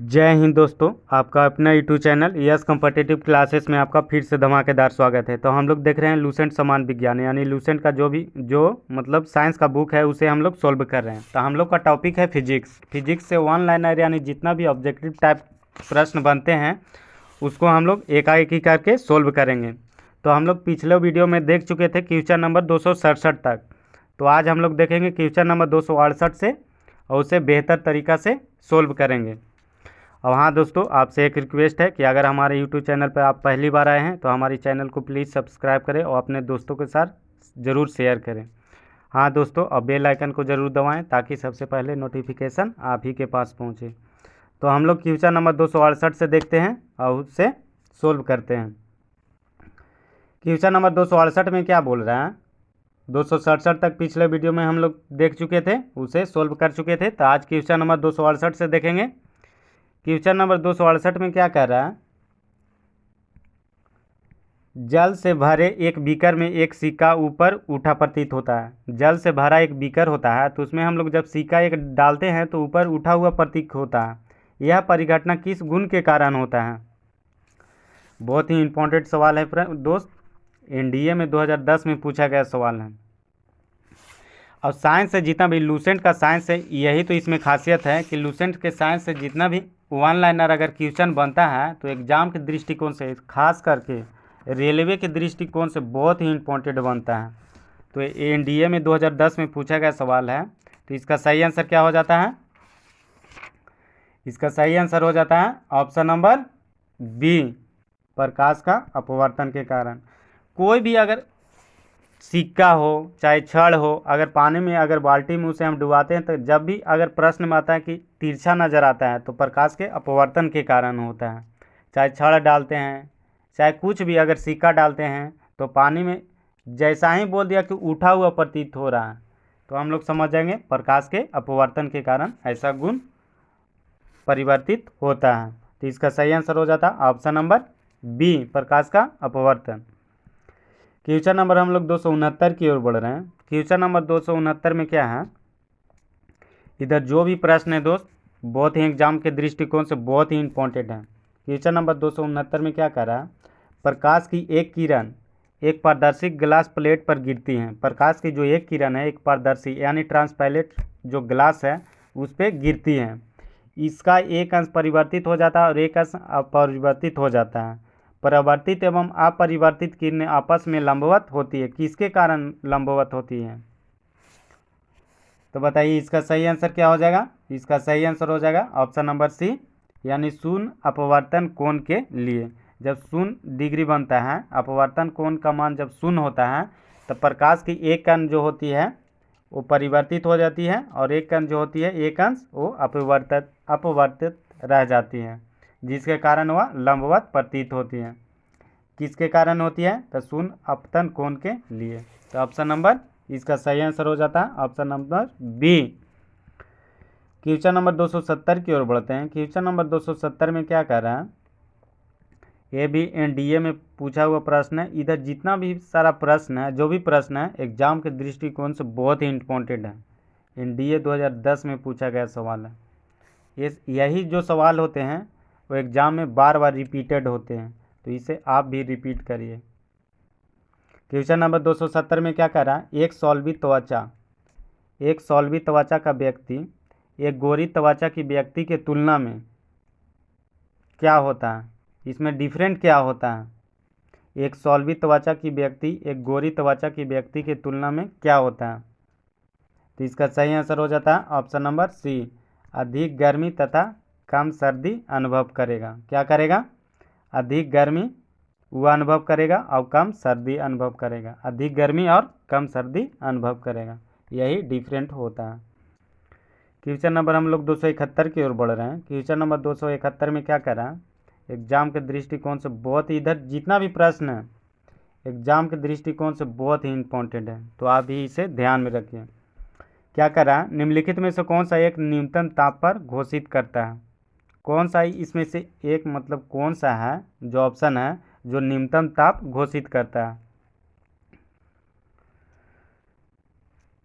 जय हिंद दोस्तों, आपका अपना YouTube channel yes competitive classes में आपका फिर से धमाकेदार स्वागत है। तो हम लोग देख रहे हैं लूसेंट समान विज्ञान यानी लूसेंट का जो मतलब साइंस का बुक है उसे हम लोग सॉल्व कर रहे हैं। तो हम लोग का टॉपिक है फिजिक्स से वन लाइनर यानी जितना भी ऑब्जेक्टिव टाइप प्रश्न बनते हैं उसको हम लोग एकाएक ही करके सोल्व करेंगे। तो हम लोग पिछले वीडियो में देख चुके थे क्वेश्चन नंबर 267 तक। तो आज हम लोग देखेंगे क्वेश्चन नंबर 268 से और उसे बेहतर तरीक़ा से सोल्व करेंगे। और हाँ दोस्तों, आपसे एक रिक्वेस्ट है कि अगर हमारे यूट्यूब चैनल पर आप पहली बार आए हैं तो हमारी चैनल को प्लीज़ सब्सक्राइब करें और अपने दोस्तों के साथ ज़रूर शेयर करें। हाँ दोस्तों, और बेल आइकन को ज़रूर दबाएं ताकि सबसे पहले नोटिफिकेशन आप ही के पास पहुँचे। तो हम लोग क्वेश्चन नंबर 268 से देखते हैं और उससे सोल्व करते हैं। क्वेश्चन नंबर 268 में क्या बोल रहा है, 267 तक पिछले वीडियो में हम लोग देख चुके थे, उसे सोल्व कर चुके थे। तो आज क्वेश्चन नंबर 268 से देखेंगे। क्वेश्चन नंबर 268 में क्या कह रहा है, जल से भरे एक बीकर में एक सिक्का ऊपर उठा प्रतीत होता है। जल से भरा एक बीकर होता है तो उसमें हम लोग जब सिक्का एक डालते हैं तो ऊपर उठा हुआ प्रतीत होता है। यह परिघटना किस गुण के कारण होता है। बहुत ही इंपॉर्टेंट सवाल है दोस्त, एनडीए में 2010 में पूछा गया सवाल है। और साइंस से जितना भी लूसेंट का साइंस है, यही तो इसमें खासियत है कि लूसेंट के साइंस से जितना भी वन लाइनर अगर क्वेश्चन बनता है तो एग्जाम के दृष्टिकोण से, खास करके रेलवे के दृष्टिकोण से बहुत ही इम्पोर्टेंट बनता है। तो एनडीए में 2010 में पूछा गया सवाल है। तो इसका सही आंसर क्या हो जाता है, इसका सही आंसर हो जाता है ऑप्शन नंबर बी, प्रकाश का अपवर्तन के कारण। कोई भी अगर सिक्का हो चाहे छड़ हो, अगर पानी में अगर बाल्टी में उसे हम डुबाते हैं तो जब भी अगर प्रश्न में आता है कि तिरछा नज़र आता है तो प्रकाश के अपवर्तन के कारण होता है। चाहे छड़ डालते हैं चाहे कुछ भी अगर सिक्का डालते हैं तो पानी में जैसा ही बोल दिया कि उठा हुआ प्रतीत हो रहा है तो हम लोग समझ जाएंगे प्रकाश के अपवर्तन के कारण ऐसा गुण परिवर्तित होता है। तो इसका सही आंसर हो जाता है ऑप्शन नंबर बी, प्रकाश का अपवर्तन। क्वेश्चन नंबर हम लोग 269 की ओर बढ़ रहे हैं। क्वेश्चन नंबर 269 में क्या है, इधर जो भी प्रश्न है दोस्त बहुत ही एग्जाम के दृष्टिकोण से बहुत ही इंपॉर्टेंट है। क्वेश्चन नंबर 269 में क्या कर रहा है, प्रकाश की एक किरण एक पारदर्शी ग्लास प्लेट पर गिरती है। प्रकाश की जो एक किरण है एक पारदर्शी यानी ट्रांसपैरेंट जो ग्लास है उस पर गिरती है। इसका एक अंश परिवर्तित हो जाता है और एक अंश अपरिवर्तित हो जाता है। परावर्तित एवं अपरिवर्तित किरणें आपस में लंबवत होती है, किसके कारण लंबवत होती है। तो बताइए इसका सही आंसर क्या हो जाएगा, इसका सही आंसर हो जाएगा ऑप्शन नंबर सी, यानी शून्य अपवर्तन कोण के लिए। जब 0 डिग्री बनता है, अपवर्तन कोण का मान जब 0 होता है तो प्रकाश की एक कण जो होती है वो परिवर्तित हो जाती है और एक कण जो होती है एक अंश वो अपवर्तित रह जाती है, जिसके कारण वह लंबवत प्रतीत होती है। किसके कारण होती है, तो शून्य अपतन कोण के लिए। तो ऑप्शन नंबर इसका सही आंसर हो जाता है option number B. Question number 270 की ओर बढ़ते हैं। क्वेश्चन नंबर 270 में क्या कह रहा है, ये भी एनडीए में पूछा हुआ प्रश्न है। इधर जितना भी सारा प्रश्न है, जो भी प्रश्न है एग्जाम के दृष्टिकोण से बहुत ही इम्पोर्टेंट है। एनडीए 2010 में पूछा गया सवाल है। यही जो सवाल होते हैं वो एग्ज़ाम में बार बार रिपीटेड होते हैं, तो इसे आप भी रिपीट करिए। क्वेश्चन नंबर 270 में क्या कह रहा है, एक सॉल्वी त्वचा का व्यक्ति एक गोरी त्वचा की व्यक्ति के तुलना में क्या होता है, इसमें डिफरेंट क्या होता है। एक सॉल्वी त्वचा की व्यक्ति एक गोरी त्वचा की व्यक्ति की तुलना में क्या होता है। तो इसका सही आंसर हो जाता है ऑप्शन नंबर सी, अधिक गर्मी तथा कम सर्दी अनुभव करेगा। क्या करेगा, अधिक गर्मी वह अनुभव करेगा और कम सर्दी अनुभव करेगा। अधिक गर्मी और कम सर्दी अनुभव करेगा, यही डिफरेंट होता है। क्वेश्चन नंबर हम लोग 271 की ओर बढ़ रहे हैं। क्वेश्चन नंबर 271 में क्या कर रहा है, एग्जाम के दृष्टिकोण से बहुत ही, इधर जितना भी प्रश्न है एग्जाम के दृष्टिकोण से बहुत ही इंपॉर्टेंट है, तो आप भी इसे ध्यान में रखिए। क्या कर रहा है, निम्नलिखित में से कौन सा एक न्यूनतम ताप पर घोषित करता है। कौन सा इसमें से एक, मतलब कौन सा है जो ऑप्शन है जो न्यूनतम ताप घोषित करता है।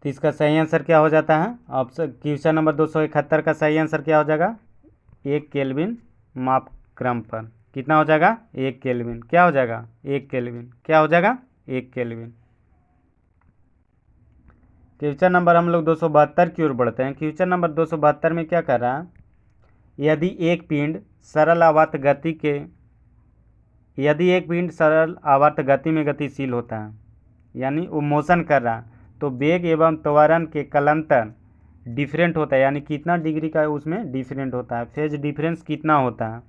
तो इसका सही आंसर क्या हो जाता है, ऑप्शन क्वेश्चन नंबर 271 का सही आंसर क्या हो जाएगा, 1 केल्विन मापक्रम पर। कितना हो जाएगा? 1 केल्विन। क्या हो जाएगा? 1 केल्विन। क्या हो जाएगा? 1 केल्विन। क्वेश्चन नंबर हम लोग 272 की ओर बढ़ते हैं। क्वेश्चन नंबर 272 में क्या कर रहा है? यदि एक पिंड सरल आवर्त गति के यदि एक पिंड सरल आवर्त गति में गतिशील होता है, यानी वो मोशन कर रहा है, तो वेग एवं त्वरण के कलांतर डिफरेंट होता है, यानी कितना डिग्री का उसमें डिफरेंट होता है, फेज डिफरेंस कितना होता है।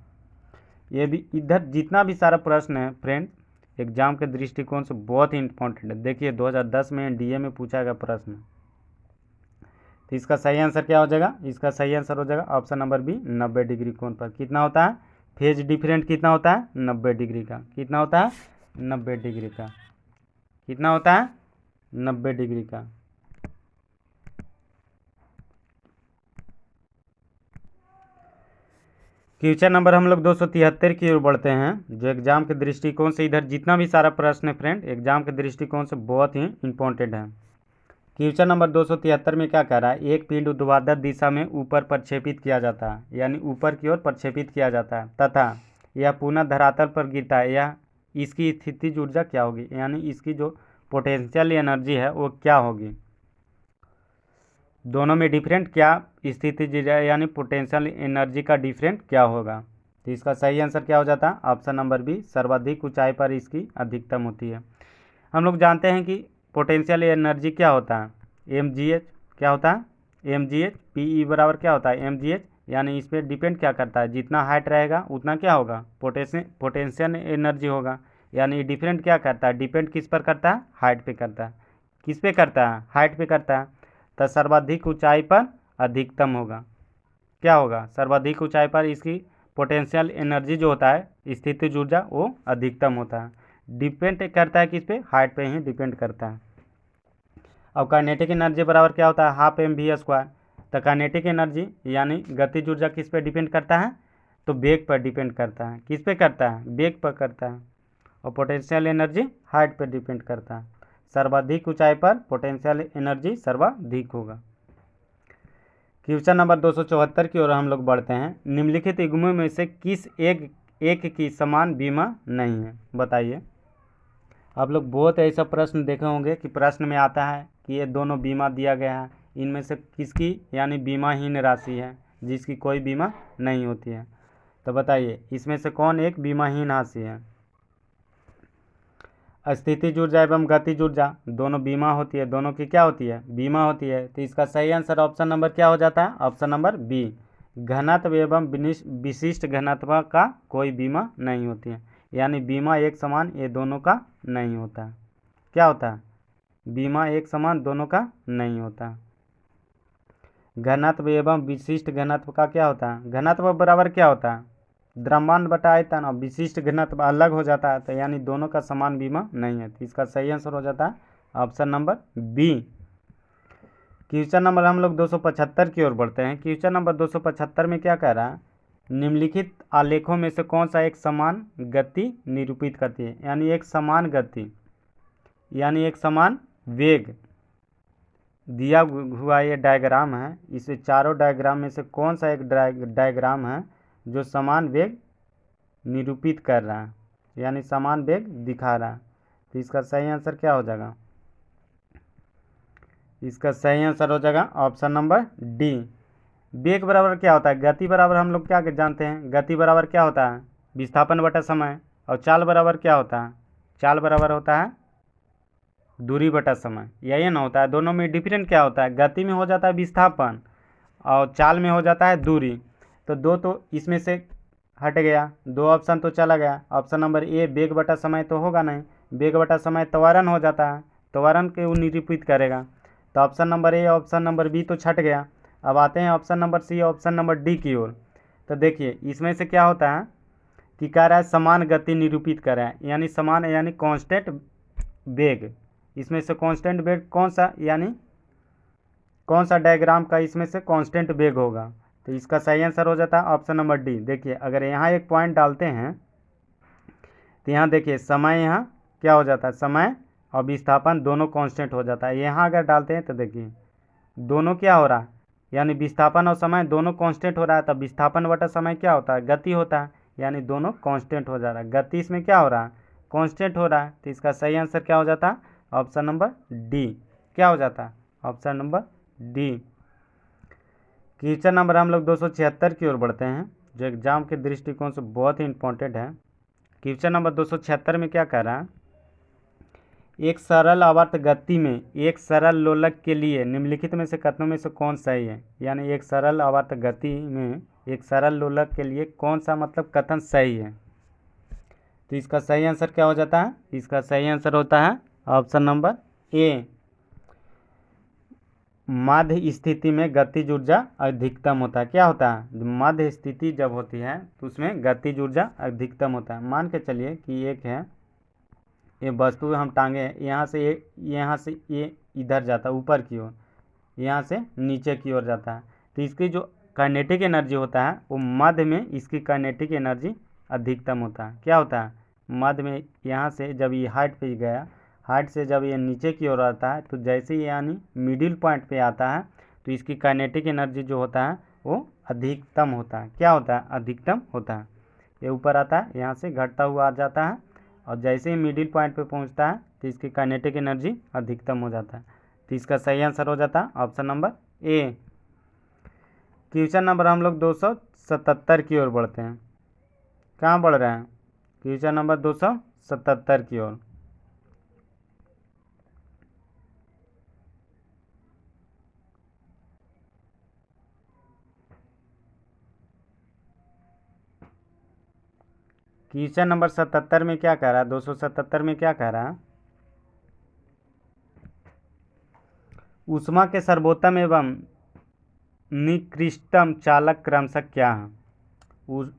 ये भी इधर जितना भी सारा प्रश्न है फ्रेंड, एग्जाम के दृष्टिकोण से बहुत ही इंपॉर्टेंट है। देखिए 2010 में एनडीए में पूछा गया प्रश्न। तो इसका सही आंसर क्या हो जाएगा? इसका सही आंसर हो जाएगा ऑप्शन नंबर बी, 90 डिग्री कोण पर। कितना होता है? फेज डिफरेंट कितना होता है? 90 डिग्री का। कितना होता है? 90 डिग्री का। कितना होता है? 90 डिग्री का। क्वेश्चन नंबर हम लोग 273 की ओर बढ़ते हैं, जो एग्जाम के दृष्टिकोण से इधर जितना भी सारा प्रश्न है फ्रेंड, एग्जाम के दृष्टिकोण से बहुत ही इंपॉर्टेंट है। क्वेश्चन नंबर 273 में क्या कह रहा है? एक पिंड ऊर्ध्वाधर दिशा में ऊपर प्रक्षेपित किया जाता है, यानी ऊपर की ओर प्रक्षेपित किया जाता है, तथा यह पुनः धरातल पर गिरता है। यह इसकी स्थितिज ऊर्जा क्या होगी, यानी इसकी जो पोटेंशियल एनर्जी है वो क्या होगी। दोनों में डिफरेंट क्या स्थितिज यानी पोटेंशियल एनर्जी का डिफरेंट क्या होगा। तो इसका सही आंसर क्या हो जाता है? ऑप्शन नंबर बी, सर्वाधिक ऊंचाई पर इसकी अधिकतम होती है। हम लोग जानते हैं कि पोटेंशियल एनर्जी क्या होता है? mgh। क्या होता है? mgh। pe बराबर क्या होता है? mgh। यानी इस पर डिपेंड क्या करता है? जितना हाइट रहेगा उतना क्या होगा? पोटेंशियल एनर्जी होगा। यानी डिफरेंट क्या करता है? डिपेंड किस पर करता है? हाइट पे करता है। किस पे करता है? हाइट पे करता है। तो सर्वाधिक ऊंचाई पर अधिकतम होगा। क्या होगा? सर्वाधिक ऊंचाई पर इसकी पोटेंशियल एनर्जी जो होता है, स्थितिज ऊर्जा, वो अधिकतम होता है। डिपेंड करता है किस पे? हाइट पे ही डिपेंड करता है। अब काइनेटिक एनर्जी बराबर क्या होता है? Half M V square. तो काइनेटिक एनर्जी यानी गतिज ऊर्जा किस पे डिपेंड करता है? तो वेग पर डिपेंड करता है। किस पे करता है? वेग पर करता है। और पोटेंशियल एनर्जी हाइट पर डिपेंड करता है। सर्वाधिक ऊंचाई पर पोटेंशियल एनर्जी सर्वाधिक होगा। क्वेश्चन नंबर 274 की ओर हम लोग बढ़ते हैं। निम्नलिखित युग्मों में से किस एक की समान बीमा नहीं है? बताइए। आप लोग बहुत ऐसा प्रश्न देखे होंगे कि प्रश्न में आता है कि ये दोनों बीमा दिया गया है, इनमें से किसकी यानी बीमाहीन राशि है, जिसकी कोई बीमा नहीं होती है। तो बताइए इसमें से कौन एक बीमाहीन राशि है? स्थितिज ऊर्जा एवं गतिज ऊर्जा दोनों बीमा होती है, दोनों की क्या होती है? बीमा होती है। तो इसका सही आंसर ऑप्शन नंबर क्या हो जाता है? ऑप्शन नंबर बी, घनत्व एवं विशिष्ट घनत्व का कोई बीमा नहीं होती है। यानी बीमा एक समान ये दोनों का नहीं होता है। क्या होता है? बीमा एक समान दोनों का नहीं होता। घनत्व एवं विशिष्ट घनत्व का क्या होता है? घनत्व बराबर क्या होता है? द्रव्यमान बटा आयतन। और विशिष्ट घनत्व अलग हो जाता है, तो यानी दोनों का समान बीमा नहीं है। तो इसका सही आंसर हो जाता है option number B. Question number हम लोग 275 की ओर बढ़ते हैं। क्वेश्चन नंबर 275 में क्या कह रहा है? निम्नलिखित आलेखों में से कौन सा एक समान गति निरूपित करती है, यानी एक समान गति यानी एक समान वेग दिया हुआ ये डायग्राम है। इसे चारों डायग्राम में से कौन सा एक डायग्राम है जो समान वेग निरूपित कर रहा है, यानी समान वेग दिखा रहा है। तो इसका सही आंसर क्या हो जाएगा? इसका सही आंसर हो जाएगा ऑप्शन नंबर डी। वेग बराबर क्या होता है? गति बराबर हम लोग क्या जानते हैं? गति बराबर क्या होता है? विस्थापन बटा समय। और चाल बराबर क्या होता है? चाल बराबर होता है दूरी बटा समय। यही ना होता है? दोनों में डिफरेंट क्या होता है? गति में हो जाता है विस्थापन और चाल में हो जाता है दूरी। तो दो तो इसमें से हट गया, दो ऑप्शन तो चला गया। ऑप्शन नंबर ए वेग बटा समय तो होगा नहीं, वेग बटा समय त्वरण हो जाता है, त्वरण के वो निरूपित करेगा। तो option number A option number B तो छट गया। अब आते हैं option number C option number D की ओर। तो देखिए इसमें से क्या होता है कि कह रहा है समान गति निरूपित कर रहा है, यानी समान यानी कांस्टेंट वेग। इसमें से कांस्टेंट वेग कौन सा, यानी कौन सा डायग्राम का इसमें से कांस्टेंट वेग होगा? तो इसका सही आंसर हो जाता है ऑप्शन नंबर डी। देखिए अगर यहाँ एक पॉइंट डालते हैं तो यहाँ देखिए समय यहाँ क्या हो जाता है? समय और विस्थापन दोनों कांस्टेंट हो जाता है। यहाँ अगर डालते हैं तो देखिए दोनों क्या हो रहा है? यानी विस्थापन और समय दोनों कांस्टेंट हो रहा है, तब विस्थापन बटा समय क्या होता है, गति होता है, यानी दोनों कांस्टेंट हो जा रहा है। गति इसमें क्या हो रहा है, कांस्टेंट हो रहा है। तो इसका सही आंसर क्या हो जाता है, ऑप्शन नंबर डी। क्या हो जाता है, option number D. Question number हम लोग 276 की ओर बढ़ते हैं, जो एग्जाम के दृष्टिकोण से बहुत ही इंपॉर्टेंट है। क्वेश्चन नंबर 276 में क्या कह रहा है, एक सरल आवर्त गति में एक सरल लोलक के लिए निम्नलिखित में से कथनों में से कौन सही है। यानी एक सरल आवर्त गति में एक सरल लोलक के लिए कौन सा मतलब कथन सही है। तो इसका सही आंसर क्या हो जाता है, इसका सही आंसर होता है ऑप्शन नंबर ए। मध्य स्थिति में गतिज ऊर्जा अधिकतम होता है। क्या होता है, मध्य स्थिति जब होती है तो उसमें गतिज ऊर्जा अधिकतम होता है। मान के चलिए कि एक है, ये वस्तु हम टांगे यहाँ से ये इधर जाता है ऊपर की ओर, यहाँ से नीचे की ओर जाता है, तो इसकी जो काइनेटिक एनर्जी होता है वो मध्य में इसकी काइनेटिक एनर्जी अधिकतम होता है। क्या होता है, मध्य में यहाँ से जब ये हाइट पे गया, हाइट से जब ये नीचे की ओर आता है, तो जैसे ही यानी मिडिल पॉइंट पे आता है तो इसकी काइनेटिक एनर्जी जो होता है वो अधिकतम होता है। क्या होता है, अधिकतम होता है। ये ऊपर आता है, यहाँ से घटता हुआ आ जाता है, और जैसे ही मिडिल पॉइंट पे पहुँचता है तो इसकी काइनेटिक एनर्जी अधिकतम हो जाता है। तो इसका सही आंसर हो जाता है ऑप्शन नंबर ए। क्वेश्चन नंबर हम लोग 277 की ओर बढ़ते हैं। कहाँ बढ़ रहे हैं, क्वेश्चन नंबर 277 की ओर। क्वेश्चन नंबर 77 में क्या कह रहा है, 277 में क्या कह रहा है, ऊष्मा के सर्वोत्तम एवं निकृष्टतम चालक क्रमशः क्या है।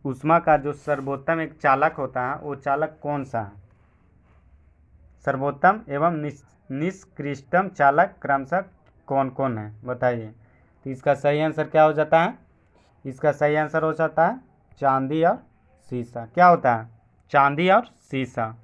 ऊष्मा का जो सर्वोत्तम एक चालक होता है वो चालक कौन सा है। सर्वोत्तम एवं निकृष्टतम चालक क्रमशः कौन कौन है, बताइए। तो इसका सही आंसर क्या हो जाता है, इसका सही आंसर हो जाता है चांदी और सीसा। क्या होता है, चांदी और सीसा।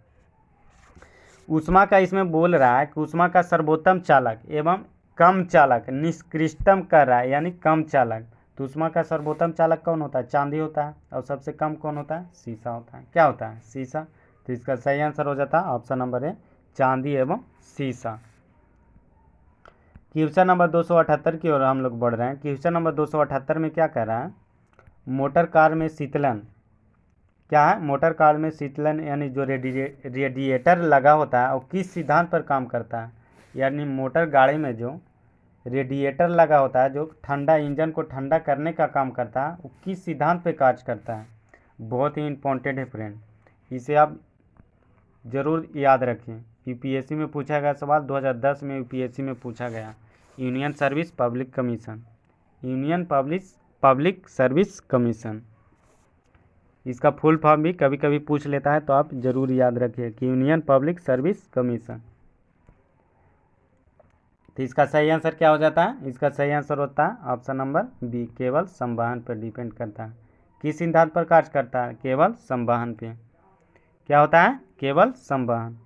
ऊष्मा का इसमें बोल रहा है कि ऊष्मा का सर्वोत्तम चालक एवं कम चालक, निकृष्टतम कर रहा है यानी कम चालक। तो ऊष्मा का सर्वोत्तम चालक कौन होता है, चांदी होता है, और सबसे कम कौन होता है, सीसा होता है। क्या होता है, सीसा। तो इसका सही आंसर हो जाता है ऑप्शन नंबर ए, चांदी एवं सीसा। क्वेश्चन नंबर 278 की ओर हम लोग बढ़ रहे हैं। क्वेश्चन नंबर 278 में क्या कह रहा है, मोटर कार में शीतलन क्या है, मोटर कार में शीतलन यानी जो रेडिएटर लगा होता है वो किस सिद्धांत पर काम करता है। यानी मोटर गाड़ी में जो रेडिएटर लगा होता है जो ठंडा इंजन को ठंडा करने का काम करता है, वो किस सिद्धांत पे कार्य करता है। बहुत ही इम्पोर्टेंट है फ्रेंड, इसे आप ज़रूर याद रखें। यूपीएससी में पूछा गया सवाल, 2010 में यूपीएससी में पूछा गया। Union service public commission, union public service commission, इसका फुल फॉर्म भी कभी कभी पूछ लेता है, तो आप ज़रूर याद रखिए कि यूनियन पब्लिक सर्विस कमीशन। तो इसका सही आंसर क्या हो जाता है, इसका सही आंसर होता है ऑप्शन नंबर बी, केवल संवहन पर डिपेंड करता है। किस सिद्धांत पर कार्य करता है, केवल संवहन पे। क्या होता है, केवल संवहन।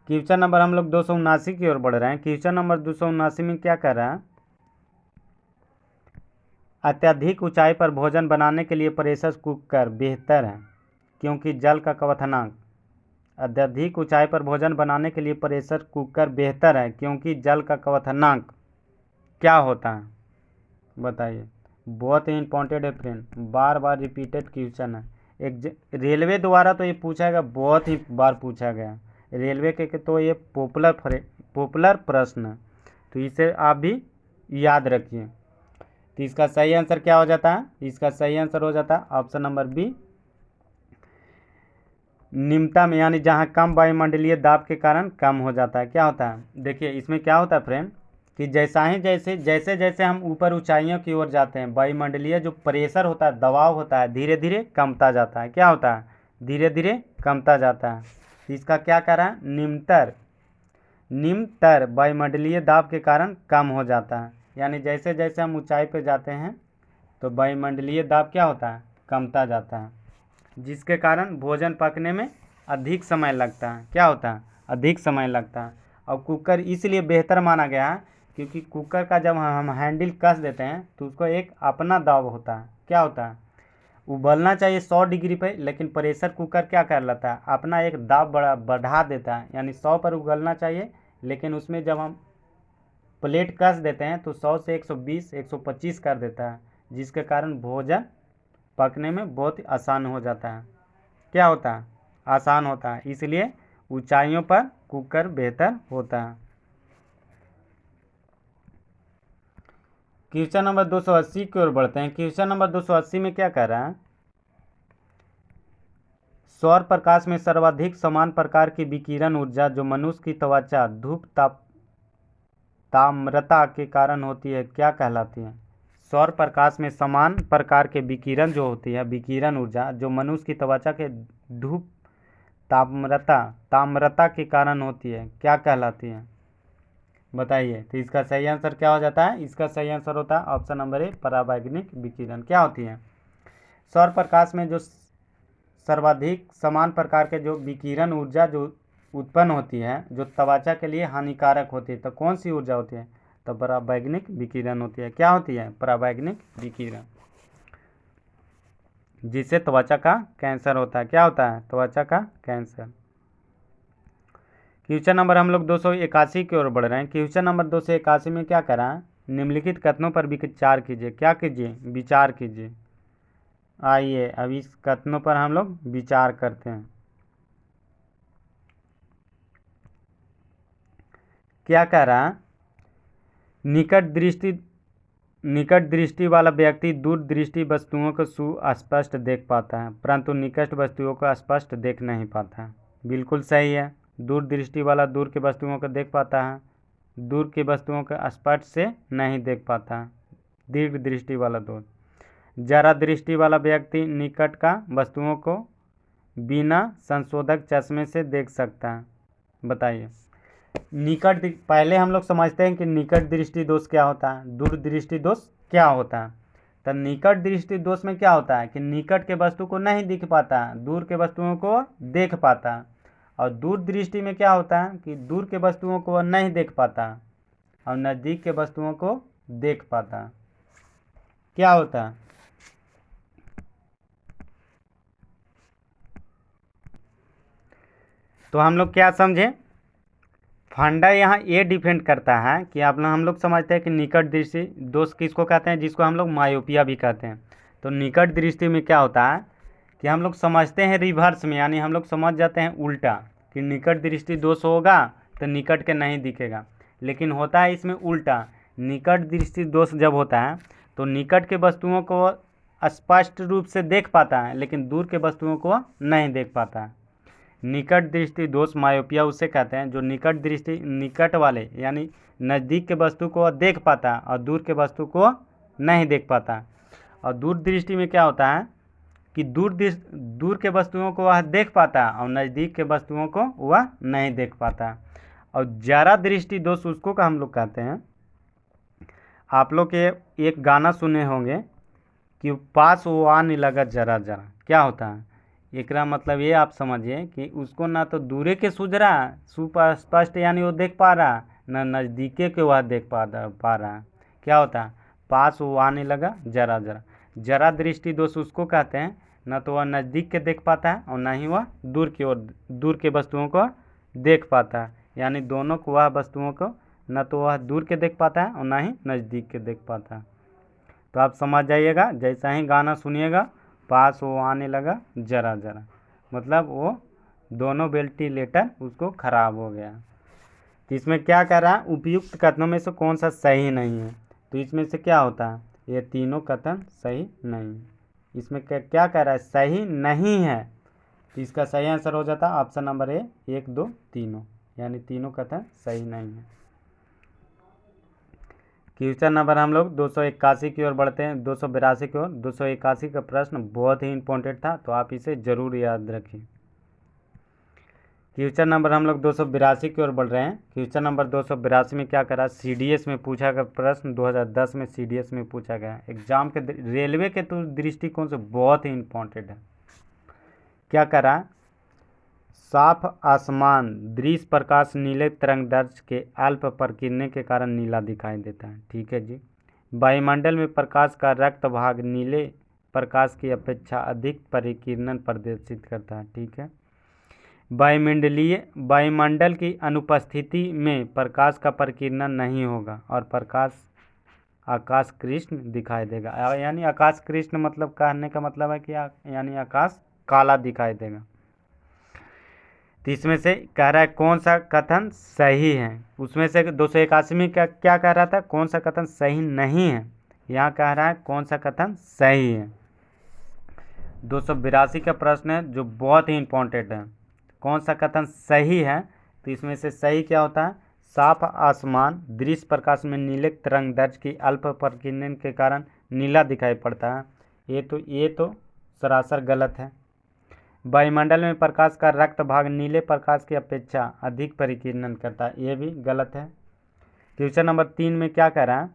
क्वेश्चन नंबर हम लोग 279 की ओर बढ़ रहे हैं। क्वेश्चन नंबर 279 में क्या कर रहा है, अत्यधिक ऊंचाई पर भोजन बनाने के लिए प्रेशर कुकर बेहतर है क्योंकि जल का क्वथनांक। अत्यधिक ऊंचाई पर भोजन बनाने के लिए प्रेशर कुकर बेहतर है क्योंकि जल का क्वथनांक क्या होता है, बताइए। बहुत ही इंपॉर्टेंट है फ्रेंड, बार बार रिपीटेड क्वेश्चन है। एक रेलवे द्वारा तो ये पूछा गया, बहुत ही बार पूछा गया रेलवे के तो ये पॉपुलर प्रश्न है, तो इसे आप भी याद रखिए। तो इसका सही आंसर क्या हो जाता है, इसका सही आंसर हो जाता है ऑप्शन नंबर बी, निम्नतम यानी जहाँ कम वायुमंडलीय दाब के कारण कम हो जाता है। क्या होता है, देखिए इसमें क्या होता है फ्रेंड कि जैसे जैसे हम ऊपर ऊंचाइयों की ओर जाते हैं, वायुमंडलीय जो प्रेशर होता है, दबाव होता है, धीरे धीरे कमता जाता है। क्या होता है, धीरे धीरे कमता जाता है। तो इसका क्या कह रहा है, निम्नतर वायुमंडलीय दाब के कारण कम हो जाता है। यानी जैसे जैसे हम ऊंचाई पे जाते हैं तो वायुमंडलीय दाब क्या होता है, कमता जाता है, जिसके कारण भोजन पकने में अधिक समय लगता है। क्या होता है, अधिक समय लगता है। और कुकर इसलिए बेहतर माना गया है क्योंकि कुकर का जब हम हैंडल कस देते हैं तो उसको एक अपना दाब होता है। क्या होता है, उबलना चाहिए 100 डिग्री पे, लेकिन प्रेशर कुकर क्या कर लेता है, अपना एक दाब बढ़ा देता है, यानी 100 पर उबलना चाहिए, लेकिन उसमें जब हम प्लेट कस देते हैं तो 100 से 120 125 कर देता है, जिसके कारण भोजन पकने में बहुत आसान हो जाता है। क्या होता है, आसान होता है, इसलिए ऊंचाइयों पर कुकर बेहतर होता है। क्वेश्चन नंबर 280 की ओर बढ़ते हैं। क्वेश्चन नंबर 280 में क्या कह रहा है, सौर प्रकाश में सर्वाधिक समान प्रकार की विकिरण ऊर्जा जो मनुष्य की त्वचा धूप ताम्रता के कारण होती है क्या कहलाती है। सौर प्रकाश में समान प्रकार के विकिरण जो होती है, विकिरण ऊर्जा जो मनुष्य की त्वचा के धूप ताम्रता के कारण होती है क्या कहलाती है, बताइए। तो इसका सही आंसर क्या हो जाता है, इसका सही आंसर होता है ऑप्शन नंबर ए, परावैज्ञानिक विकिरण। क्या होती है, सौर प्रकाश में जो सर्वाधिक समान प्रकार के जो विकिरण ऊर्जा जो उत्पन्न होती है जो त्वचा के लिए हानिकारक होती है, तो कौन सी ऊर्जा होती है, तो परावैज्ञानिक विकिरण होती है। क्या होती है, परावैज्ञानिक विकिरण, जिससे त्वचा का कैंसर होता है। क्या होता है, त्वचा का कैंसर। क्वेश्चन नंबर हम लोग 281 की ओर बढ़ रहे हैं। क्वेश्चन नंबर 281 में क्या करा, निम्नलिखित कथनों पर विचार कीजिए। क्या कीजिए, विचार कीजिए। आइए अब इस कथनों पर हम लोग विचार करते हैं। क्या कह रहा, निकट दृष्टि वाला व्यक्ति दूर दृष्टि वस्तुओं को सुस्पष्ट देख पाता है, परंतु निकट वस्तुओं को स्पष्ट देख नहीं पाता है। बिल्कुल सही है, दूर दृष्टि वाला दूर की वस्तुओं को देख पाता है, दूर की वस्तुओं को स्पष्ट से नहीं देख पाता। दीर्घ दृष्टि वाला दूर। जरा दृष्टि वाला व्यक्ति निकट का वस्तुओं को बिना संशोधक चश्मे से देख सकता है। बताइए, पहले हम लोग समझते हैं कि निकट दृष्टि दोष क्या होता है, दूर दृष्टि दोष क्या होता है। तो निकट दृष्टि दोष में क्या होता है कि निकट के वस्तु को नहीं दिख पाता, दूर के वस्तुओं को देख पाता। और दूर दृष्टि में क्या होता है कि दूर के वस्तुओं को नहीं देख पाता और नज़दीक के वस्तुओं को देख पाता। क्या होता है, तो हम लोग क्या समझे, फंडा यहाँ ये डिपेंड करता है कि हम लोग समझते हैं कि निकट दृष्टि दोष किसको कहते हैं, जिसको हम लोग मायोपिया भी कहते हैं। तो निकट दृष्टि में क्या होता है कि हम लोग समझते हैं रिवर्स में, यानी हम लोग समझ जाते हैं उल्टा कि निकट दृष्टि दोष होगा तो निकट के नहीं दिखेगा, लेकिन होता है इसमें उल्टा। निकट दृष्टि दोष जब होता है तो निकट के वस्तुओं को स्पष्ट रूप से देख पाता है, लेकिन दूर के वस्तुओं को नहीं देख पाता है। निकट दृष्टि दोष मायोपिया उसे कहते हैं जो निकट दृष्टि निकट वाले यानी नज़दीक के वस्तु को देख पाता और दूर के वस्तु को नहीं देख पाता। और दूर दृष्टि में क्या होता है कि दूर के वस्तुओं को वह देख पाता और नज़दीक के वस्तुओं को वह नहीं देख पाता। और जरा दृष्टि दोष उसको का हम लोग कहते हैं, आप लोग के एक गाना सुने होंगे कि पास वो आने लगा जरा जरा। क्या होता है, एकरा मतलब ये आप समझिए कि उसको ना तो दूरे के सूझ रहा सुपर स्पष्ट यानी वो देख पा रहा, ना नज़दीके के वह देख पा रहा। क्या होता है, पास वो आने लगा जरा जरा। जरा दृष्टि दोष उसको कहते हैं न तो वह नज़दीक के देख पाता है और ना ही वह दूर के वस्तुओं को देख पाता है, यानी दोनों को वह वस्तुओं को न तो वह दूर के देख पाता है और ना ही नज़दीक के देख पाता है। तो आप समझ जाइएगा, जैसा ही गाना सुनिएगा पास वो आने लगा जरा जरा, मतलब वो दोनों वेंटिलेटर उसको खराब हो गया। तो इसमें क्या कह रहा है, उपयुक्त कथनों में से कौन सा सही नहीं है, तो इसमें से क्या होता है, ये तीनों कथन सही नहीं है। इसमें क्या कह रहा है, सही नहीं है, तो इसका सही आंसर हो जाता है ऑप्शन नंबर ए, 1 2 तीनों, यानी तीनों कथन सही नहीं है। क्वेश्चन नंबर हम लोग 281 की ओर बढ़ते हैं, 282 की ओर। 281 का प्रश्न बहुत ही इंपॉर्टेंट था, तो आप इसे जरूर याद रखिए। क्वेश्चन नंबर हम लोग 282 की ओर बढ़ रहे हैं। क्वेश्चन नंबर 282 में क्या करा, सीडीएस में पूछा गया प्रश्न, 2010 में सीडीएस में पूछा गया एग्जाम के रेलवे के तो दृष्टिकोण से बहुत ही इंपॉर्टेंट है। क्या करा, साफ आसमान, दृश्य प्रकाश नीले तरंगदैर्घ्य के अल्प प्रकीर्णन के कारण नीला दिखाई देता है। ठीक है जी। वायुमंडल में प्रकाश का रक्त भाग नीले प्रकाश की अपेक्षा अधिक परिकीर्णन प्रदर्शित करता है। ठीक है। वायुमंडल की अनुपस्थिति में प्रकाश का प्रकीर्णन नहीं होगा और प्रकाश आकाश कृष्ण दिखाई देगा। यानी आकाश कृष्ण मतलब कहने का मतलब है कि यानी आकाश काला दिखाई देगा। तो इसमें से कह रहा है कौन सा कथन सही है। उसमें से 281 में क्या कह रहा था, कौन सा कथन सही नहीं है। यहाँ कह रहा है कौन सा कथन सही है। 282 का प्रश्न है जो बहुत ही इम्पोर्टेंट है, कौन सा कथन सही है। तो इसमें से सही क्या होता है, साफ आसमान, दृश्य प्रकाश में नीले तरंगदैर्घ्य की अल्प प्रकीर्णन के कारण नीला दिखाई पड़ता है। ये तो सरासर गलत है। वायुमंडल में प्रकाश का रक्त भाग नीले प्रकाश की अपेक्षा अधिक परिकीर्णन करता है, ये भी गलत है। क्वेश्चन नंबर 3 में क्या कह रहा है,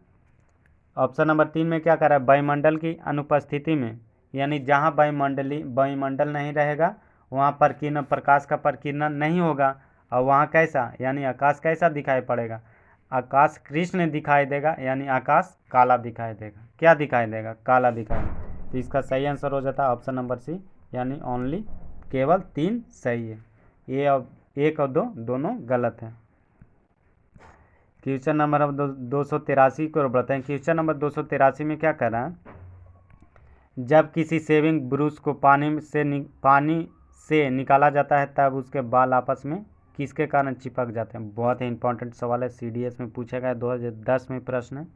ऑप्शन नंबर 3 में क्या कह रहा है, वायुमंडल की अनुपस्थिति में, यानी जहाँ वायुमंडल नहीं रहेगा वहाँ प्रकाश का प्रकीर्णन नहीं होगा। और वहाँ कैसा, यानी आकाश कैसा दिखाई पड़ेगा, आकाश कृष्ण दिखाई देगा, यानी आकाश काला दिखाई देगा। क्या दिखाई देगा, काला दिखाई देगा। तो इसका सही आंसर हो जाता है ऑप्शन नंबर सी, यानी ओनली केवल 3 सही है। ये और 1 और 2 दोनों गलत हैं। क्वेश्चन नंबर अब 283 को बढ़ते हैं। क्वेश्चन नंबर 283 में क्या कर रहा है, जब किसी शेविंग ब्रश को पानी से निकाला जाता है तब उसके बाल आपस में किसके कारण चिपक जाते हैं। बहुत ही इंपॉर्टेंट सवाल है, CDS में पूछा गया, 2010 में प्रश्न है।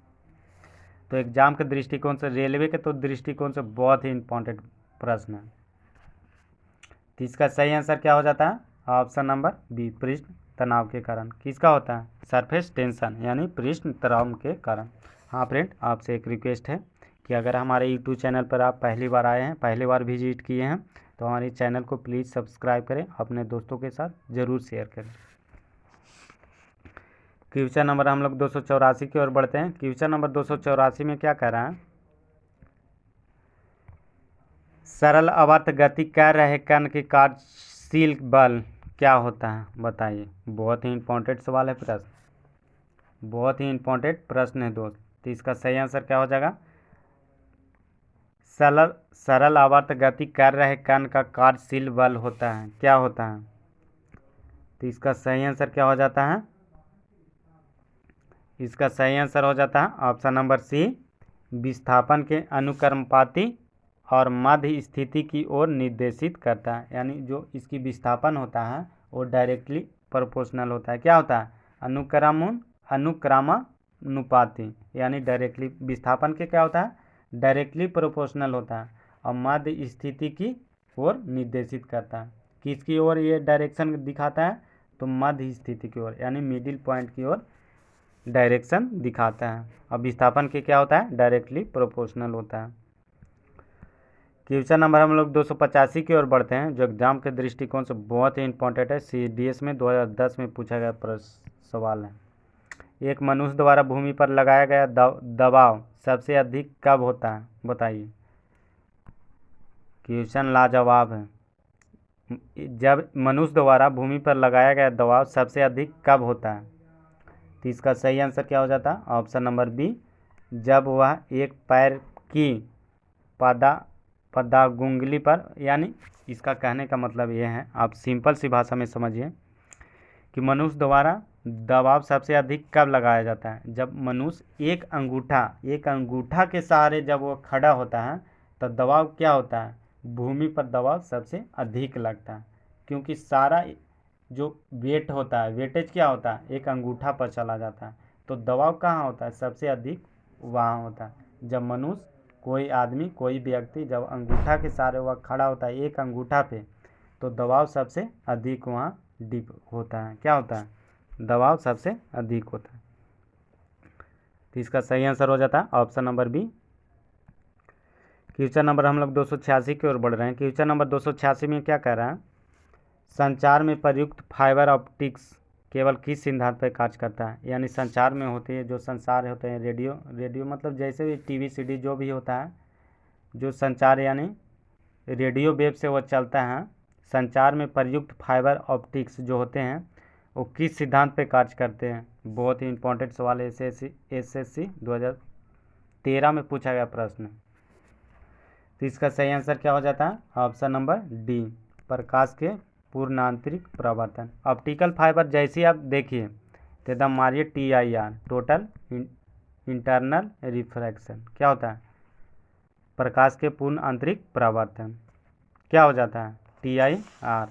तो एग्जाम के दृष्टिकोण से, रेलवे के तो दृष्टिकोण से बहुत ही इंपॉर्टेंट प्रश्न है। तो इसका सही आंसर क्या हो जाता है, ऑप्शन नंबर बी, पृष्ठ तनाव के कारण। किसका होता है, सरफेस टेंशन, यानी पृष्ठ तनाव के कारण। हाँ फ्रेंड, आपसे एक रिक्वेस्ट है कि अगर हमारे यूट्यूब चैनल पर आप पहली बार आए हैं, पहली बार विजिट किए हैं, तो हमारे चैनल को प्लीज़ सब्सक्राइब करें, अपने दोस्तों के साथ ज़रूर शेयर करें। क्वेश्चन नंबर हम लोग 284 की ओर बढ़ते हैं। क्वेश्चन नंबर 284 में क्या कह रहा है, सरल आवर्त गति कर रहे कण के कार्यशील बल क्या होता है, बताइए। बहुत ही इंपॉर्टेंट सवाल है, प्रश्न बहुत ही इंपॉर्टेंट प्रश्न है दोस्त। तो इसका सही आंसर क्या हो जाएगा, सरल आवर्त गति कर रहे कण का कार्यशील बल होता है, क्या होता है। तो इसका सही आंसर क्या हो जाता है, इसका सही आंसर हो जाता है ऑप्शन नंबर सी, विस्थापन के अनुक्रमपाती और मध्य स्थिति की ओर निर्देशित करता है। यानी जो इसकी विस्थापन होता है वो डायरेक्टली प्रोपोर्शनल होता है। क्या होता है, अनुक्रमानुपाती, यानी डायरेक्टली विस्थापन के क्या होता है, डायरेक्टली प्रोपोर्शनल होता है और मध्य स्थिति की ओर निर्देशित करता है। किसकी ओर ये डायरेक्शन दिखाता है, तो मध्य स्थिति की ओर, यानी मिडिल पॉइंट की ओर डायरेक्शन दिखाता है। अब विस्थापन के क्या होता है, डायरेक्टली प्रोपोर्शनल होता है। क्वेश्चन नंबर हम लोग 285 की ओर बढ़ते हैं, जो एग्जाम के दृष्टिकोण से बहुत ही इंपॉर्टेंट है, CDS में 2010 में पूछा गया सवाल है। एक मनुष्य द्वारा भूमि पर लगाया गया दबाव सबसे अधिक कब होता है, बताइए। क्वेश्चन लाजवाब है। जब मनुष्य द्वारा भूमि पर लगाया गया दबाव सबसे अधिक कब होता है। तो इसका सही आंसर क्या हो जाता है, ऑप्शन नंबर बी, जब वह एक पैर की पदांगुली पर, यानी इसका कहने का मतलब ये है, आप सिंपल सी भाषा में समझिए कि मनुष्य द्वारा दबाव सबसे अधिक कब लगाया जाता है, जब मनुष्य एक अंगूठा के सहारे जब वो खड़ा होता है तो दबाव क्या होता है, भूमि पर दबाव सबसे अधिक लगता है। क्योंकि सारा जो वेट होता है, वेटेज क्या होता है, एक अंगूठा पर चला जाता है, तो दबाव कहाँ होता है, सबसे अधिक वहाँ होता है जब मनुष्य, कोई आदमी, कोई व्यक्ति जब अंगूठा के सहारे वह खड़ा होता है एक अंगूठा पे, तो दबाव सबसे अधिक वहाँ डीप होता है। क्या होता है, दबाव सबसे अधिक होता है। तो इसका सही आंसर हो जाता है option number B. Question number हम लोग 286 की ओर बढ़ रहे हैं। क्वेश्चन नंबर 286 में क्या कह रहा है, संचार में प्रयुक्त फाइबर ऑप्टिक्स केवल किस सिद्धांत पर कार्य करता है। यानी संचार में होती है, जो संचार होते हैं, रेडियो मतलब जैसे भी TV CD जो भी होता है, जो संचार यानी रेडियो वेव से वो चलता है, संचार में प्रयुक्त फाइबर ऑप्टिक्स जो होते हैं वो किस सिद्धांत पे कार्य करते हैं? बहुत ही इंपॉर्टेंट सवाल है, एसएससी 2013 में पूछा गया प्रश्न। तो इसका सही आंसर क्या हो जाता है? ऑप्शन नंबर डी, प्रकाश के पूर्ण आंतरिक परावर्तन। ऑप्टिकल फाइबर जैसे आप देखिए तो एकदम मारिए TIR, टोटल इंटरनल रिफ्रैक्शन, क्या होता है? प्रकाश के पूर्ण आंतरिक परावर्तन, क्या हो जाता है? TIR।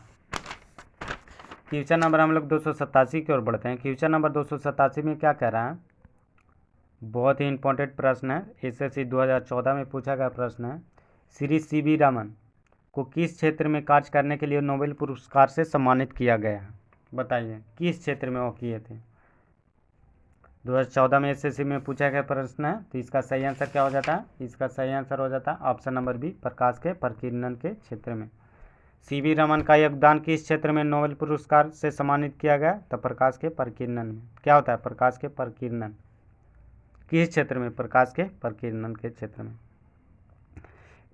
क्वेश्चन नंबर हम लोग 287 की ओर बढ़ते हैं। क्वेश्चन नंबर 287 में क्या कह रहा है? बहुत ही इंपॉर्टेंट प्रश्न है, एसएससी 2014 में पूछा गया प्रश्न है। श्री CV रमन को किस क्षेत्र में कार्य करने के लिए नोबेल पुरस्कार से सम्मानित किया गया है? बताइए किस क्षेत्र में वो किए थे? 2014 में एसएससी में पूछा गया प्रश्न है। तो इसका सही आंसर क्या हो जाता है? इसका सही आंसर हो जाता है ऑप्शन नंबर बी, प्रकाश के प्रकीर्णन के क्षेत्र में। CV रमन का योगदान किस क्षेत्र में नोबेल पुरस्कार से सम्मानित किया गया? तो प्रकाश के प्रकीर्णन में। क्या होता है? प्रकाश के प्रकीर्णन। किस क्षेत्र में? प्रकाश के प्रकीर्णन के क्षेत्र में।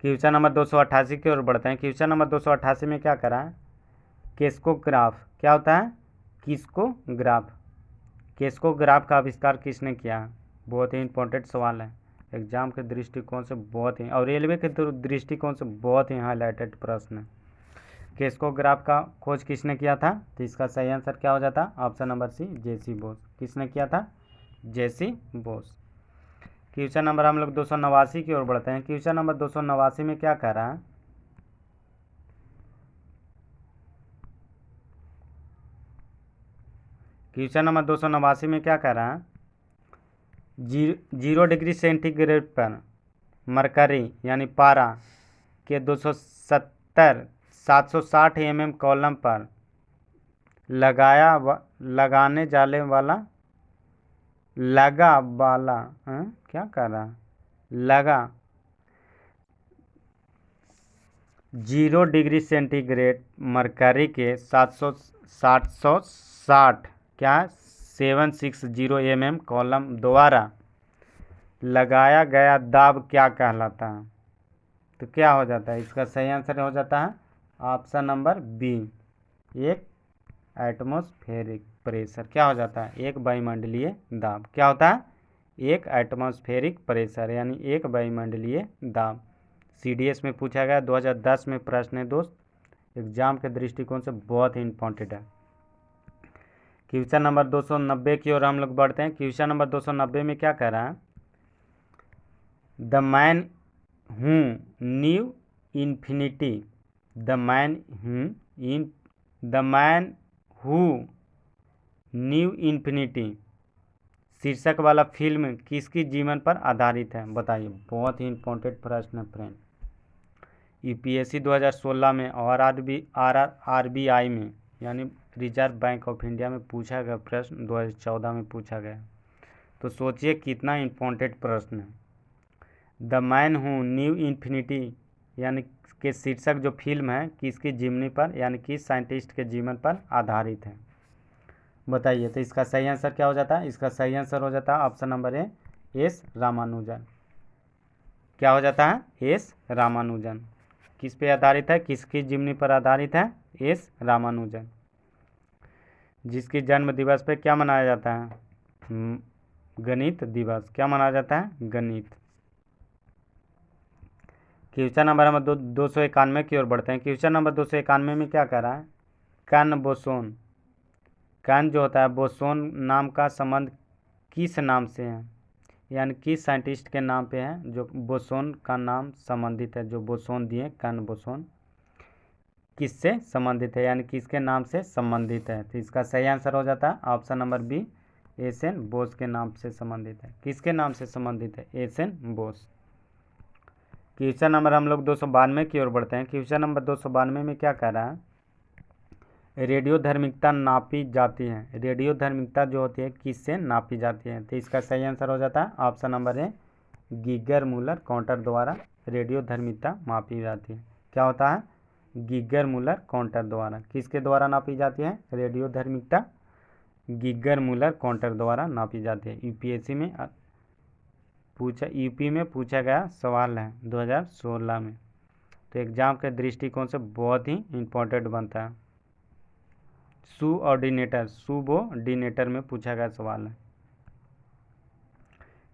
क्वेश्चन नंबर 288 की ओर बढ़ते हैं। क्वेश्चन नंबर 288 में क्या करा है? किस्कोग्राफ, क्या होता है? किस्कोग्राफ। किस्कोग्राफ का आविष्कार किसने किया? बहुत ही इंपॉर्टेंट सवाल है, एग्जाम के दृष्टिकोण से बहुत ही, और रेलवे के दृष्टिकोण से बहुत ही हाईलाइटेड प्रश्न है। किस्कोग्राफ का खोज किसने किया था? तो इसका सही आंसर क्या हो जाता? Option number C, JC Bose. किसने किया था? JC बोस। क्वेश्चन नंबर हम लोग 289 की ओर बढ़ते हैं। क्वेश्चन नंबर 289 में क्या कह रहा है? क्वेश्चन नंबर 289 में क्या कह रहा है? 0 डिग्री सेंटीग्रेड पर मरकरी यानी पारा के 760 mm कॉलम पर लगाने जाने वाला क्या कर रहा? लगा 0 डिग्री सेंटीग्रेड मरकरी के 760 क्या 760 mm कॉलम द्वारा लगाया गया दाब क्या कहलाता है? तो क्या हो जाता है? इसका सही आंसर हो जाता है ऑप्शन नंबर बी, एक एटमॉस्फेरिक प्रेशर। क्या हो जाता है? एक वायुमंडलीय दाब। क्या होता है? एक एटमॉस्फेरिक प्रेशर यानी एक वायुमंडलीय दाब। CDS में पूछा गया 2010 में प्रश्न है दोस्त, एग्जाम के दृष्टिकोण से बहुत ही इंपॉर्टेंट है। क्वेश्चन नंबर 290 की ओर हम लोग बढ़ते हैं। क्वेश्चन नंबर 290 में क्या कह रहा है? The man who new infinity, the man who new infinity शीर्षक वाला फिल्म किसकी जीवन पर आधारित है? बताइए, बहुत ही इंपॉर्टेंट प्रश्न है फ्रेंड। UPSC 2016 में और RBI में यानी रिजर्व बैंक ऑफ इंडिया में पूछा गया प्रश्न 2014 में पूछा गया। तो सोचिए कितना इंपॉर्टेंट प्रश्न है। The man who new infinity यानी के शीर्षक जो फिल्म है किसकी जीवनी पर यानी किस साइंटिस्ट के जीवन पर आधारित है? बताइए। तो इसका सही आंसर क्या हो जाता है? इसका सही आंसर हो जाता है ऑप्शन नंबर ए, S रामानुजन। क्या हो जाता है? S रामानुजन। किस पे आधारित है? किसकी जीवनी पर आधारित है? S रामानुजन, जिसकी जन्म दिवस पे क्या मनाया जाता है? गणित दिवस। क्या मनाया जाता है? गणित। क्वेश्चन नंबर हम 291 की ओर बढ़ते हैं। क्वेश्चन नंबर 291 में क्या कह रहा है? कण बोसोन, कण जो होता है बोसोन नाम का संबंध किस नाम से है यानी किस साइंटिस्ट के नाम पे है जो बोसोन का नाम संबंधित है? जो बोसोन दिए कण बोसोन किससे संबंधित है यानी किसके नाम से संबंधित है? तो इसका सही आंसर हो जाता है option number B, S N. Bose के नाम से संबंधित है। किसके नाम से संबंधित है? एस.एन. बोस। क्वेश्चन नंबर हम लोग 292 की ओर बढ़ते हैं। क्वेश्चन नंबर 292 में क्या कह रहा है? रेडियो धार्मिकता नापी जाती है। रेडियो धार्मिकता जो होती है किससे नापी जाती है? तो इसका सही आंसर हो जाता है ऑप्शन नंबर ए, गीगर मूलर काउंटर द्वारा रेडियो धार्मिकता मापी जाती है। क्या होता है? गीगर मूलर काउंटर द्वारा। किसके द्वारा नापी जाती है रेडियो धार्मिकता? गीगर मूलर काउंटर द्वारा नापी जाती है। यूपी में पूछा गया सवाल है 2016 में। तो एग्जाम के दृष्टिकोण से बहुत ही इम्पोर्टेंट बनता है। सुबऑर्डिनेटर में पूछा गया सवाल है।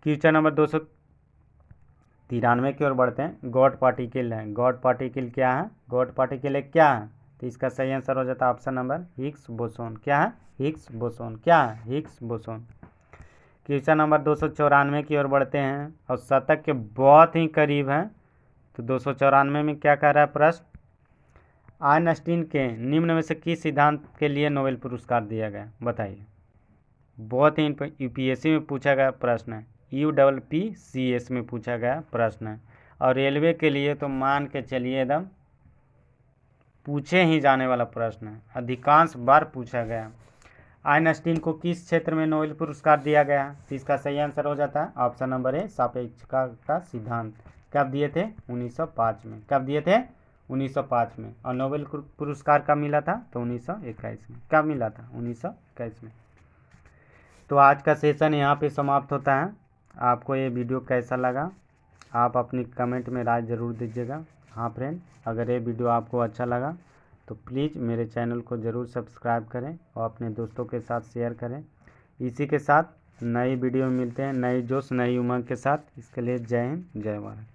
क्वेश्चन नंबर 293 की ओर बढ़ते हैं। गॉड पार्टिकल है। गॉड पार्टिकल क्या है? गॉड पार्टिकल एक क्या है? तो इसका सही आंसर हो जाता है ऑप्शन नंबर हिग्स बोसोन। क्या है? Higgs boson. क्या है? Higgs boson. क्वेश्चन नंबर 294 की ओर बढ़ते हैं और शतक के बहुत ही करीब है। तो 294 में क्या कह रहा है प्रश्न? आइंस्टीन के निम्न में से किस सिद्धांत के लिए नोबेल पुरस्कार दिया गया? बताइए। बहुत ही यूपीएससी में पूछा गया प्रश्न है, UPPCS में पूछा गया प्रश्न है, और रेलवे के लिए तो मान के चलिए एकदम पूछे ही जाने वाला प्रश्न है, अधिकांश बार पूछा गया। आइंस्टीन को किस क्षेत्र में नोबेल पुरस्कार दिया गया? तो इसका सही आंसर हो जाता है ऑप्शन नंबर ए, सापेक्षता का सिद्धांत। कब दिए थे? 1905 में। कब दिए थे? 1905 में। और नोबेल पुरस्कार कब मिला था? तो 1921 में। कब मिला था? 1921 में। तो आज का सेशन यहाँ पे समाप्त होता है। आपको ये वीडियो कैसा लगा आप अपनी कमेंट में राय ज़रूर दीजिएगा। हाँ फ्रेंड, अगर ये वीडियो आपको अच्छा लगा तो प्लीज़ मेरे चैनल को ज़रूर सब्सक्राइब करें और अपने दोस्तों के साथ शेयर करें। इसी के साथ नई वीडियो में मिलते हैं, नई जोश नई उमंग के साथ। इसके लिए जय हिंद, जय भारत।